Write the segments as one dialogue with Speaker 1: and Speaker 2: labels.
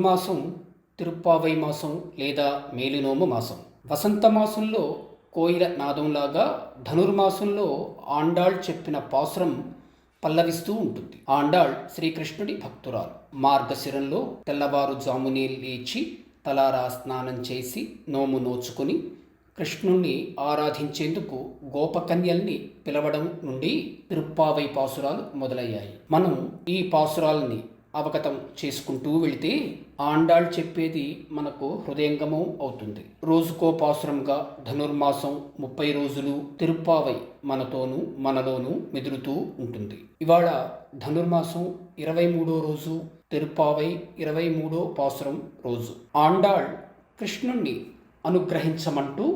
Speaker 1: ధనుర్మాసం తిరుప్పావై మాసం లేదా మేలినోము మాసం. వసంత మాసంలో కోయిల నాదంలాగా ధనుర్మాసంలో ఆండాళ్ చెప్పిన పాసురం పల్లవిస్తూ ఉంటుంది. ఆండాళ్ శ్రీకృష్ణుడి భక్తురాలు. మార్గశిరంలో తెల్లవారుజామునే లేచి తలారా స్నానం చేసి నోము నోచుకుని కృష్ణుణ్ణి ఆరాధించేందుకు గోపకన్యల్ని పిలవడం నుండి తిరుప్పావై పాసురాలు మొదలయ్యాయి. మనం ఈ పాసురాలని అవగతం చేసుకుంటూ వెళితే ఆండాళ్ చెప్పేది మనకు హృదయంగమం అవుతుంది. రోజుకో పాసురంగా ధనుర్మాసం 30 రోజులు తిరుప్పావై మనతోనూ మనలోనూ మెదులుతూ ఉంటుంది. ఇవాళ ధనుర్మాసం 23వ రోజు, తిరుప్పావై 23వ పాసురం రోజు. ఆండాళ్ కృష్ణుణ్ణి అనుగ్రహించమంటూ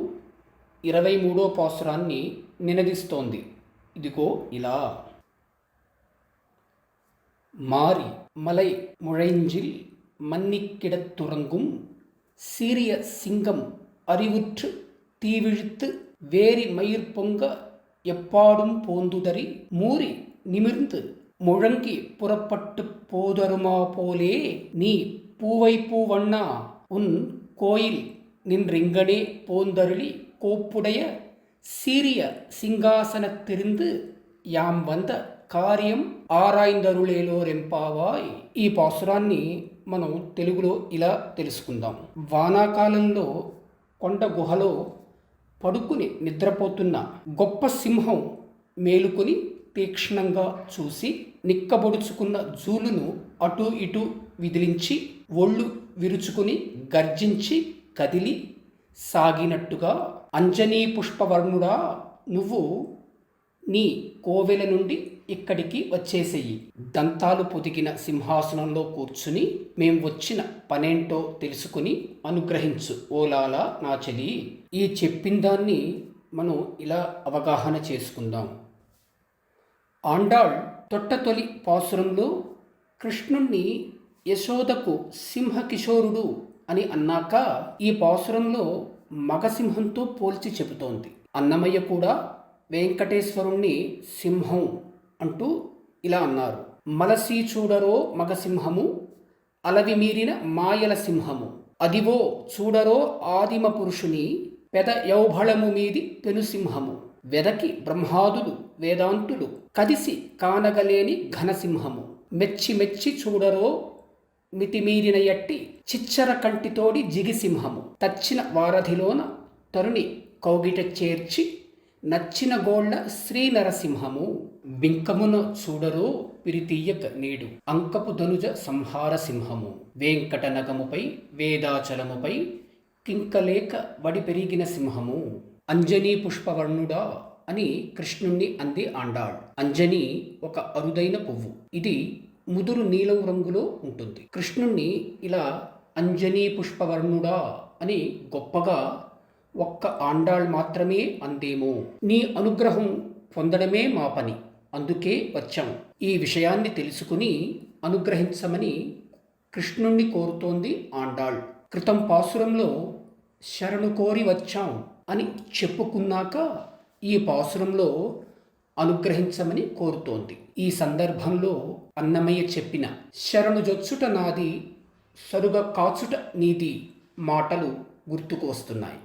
Speaker 1: 23వ పాసురాన్ని నినదిస్తోంది. ఇదిగో ఇలా: மாறி மலை முழைஞ்சில் மன்னிக்கிடத்துறங்கும் சீரிய சிங்கம் அறிவுற்று தீவிழித்து வேரி மயிர் பொங்க எப்பாடும் போந்துதறி மூறி நிமிர்ந்து முழங்கி புறப்பட்டு போதருமா போலே நீ பூவை பூவண்ணா உன் கோயில் நின்றிங்கனே போந்தருளி கோப்புடைய சீரிய சிங்காசனத்திருந்து యాం వంద కార్యం ఆరాయిందరులేలోరెంపావాయ్. ఈ పాసురాన్ని మనం తెలుగులో ఇలా తెలుసుకుందాం. వానాకాలంలో కొండ గుహలో పడుకుని నిద్రపోతున్న గొప్ప సింహం మేలుకొని తీక్షణంగా చూసి నిక్కబొడుచుకున్న జూలును అటు ఇటు విదిలించి ఒళ్ళు విరుచుకుని గర్జించి కదిలి సాగినట్టుగా, అంజనీ పుష్పవర్ణుడా, నువ్వు నీ కోవెల నుండి ఇక్కడికి వచ్చేసేయి. దంతాలు పొదిగిన సింహాసనంలో కూర్చుని మేం వచ్చిన పనేంటో తెలుసుకుని అనుగ్రహించు ఓలాలా నా చెలి. ఈ చెప్పిందాన్ని మనం ఇలా అవగాహన చేసుకుందాం. ఆండాళ్ తొట్టతొలి పాసురంలో కృష్ణుణ్ణి యశోదకు సింహకిశోరుడు అని అన్నాక ఈ పాసురంలో మగసింహంతో పోల్చి చెబుతోంది. అన్నమయ్య కూడా వెంకటేశ్వరుణ్ణి సింహం అంటూ ఇలా అన్నారు: మలసీ చూడరో మగసింహము, అలవి మీరిన మాయల సింహము, అదివో చూడరో ఆదిమ పురుషుని పెద యౌభళము మీది పెనుసింహము, వెదకి బ్రహ్మాదులు వేదాంతులు కదిసి కానగలేని ఘనసింహము, మెచ్చి మెచ్చి చూడరో మితిమీరిన ఎట్టి చిచ్చర కంటితోడి జిగిసింహము, తచ్చిన వారధిలోన తరుణి కౌగిట చేర్చి నచ్చిన గోళ్ల శ్రీ నరసింహము, బింకమున చూడరో పిరితీయక నేడు అంకపు ధనుజ సంహార సింహము, వెంకట నగముపై వేదాచలముపై కింకలేక వడి పెరిగిన సింహము, అంజనీ పుష్పవర్ణుడా అని కృష్ణుణ్ణి అంది ఆండాళ్. అంజని ఒక అరుదైన పువ్వు. ఇది ముదురు నీలం రంగులో ఉంటుంది. కృష్ణుణ్ణి ఇలా అంజనీ పుష్పవర్ణుడా అని గొప్పగా ఒక్క ఆండాళ్ మాత్రమే అందేమో. నీ అనుగ్రహం పొందడమే మా పని, అందుకే వచ్చాం. ఈ విషయాన్ని తెలుసుకుని అనుగ్రహించమని కృష్ణుణ్ణి కోరుతోంది ఆండాళ్. క్రితం పాసురంలో శరణు కోరి వచ్చాం అని చెప్పుకున్నాక ఈ పాసురంలో అనుగ్రహించమని కోరుతోంది. ఈ సందర్భంలో అన్నమయ్య చెప్పిన శరణు జొచ్చుట నాది, సరుగ కాచుట నీది మాటలు గుర్తుకు వస్తున్నాయి.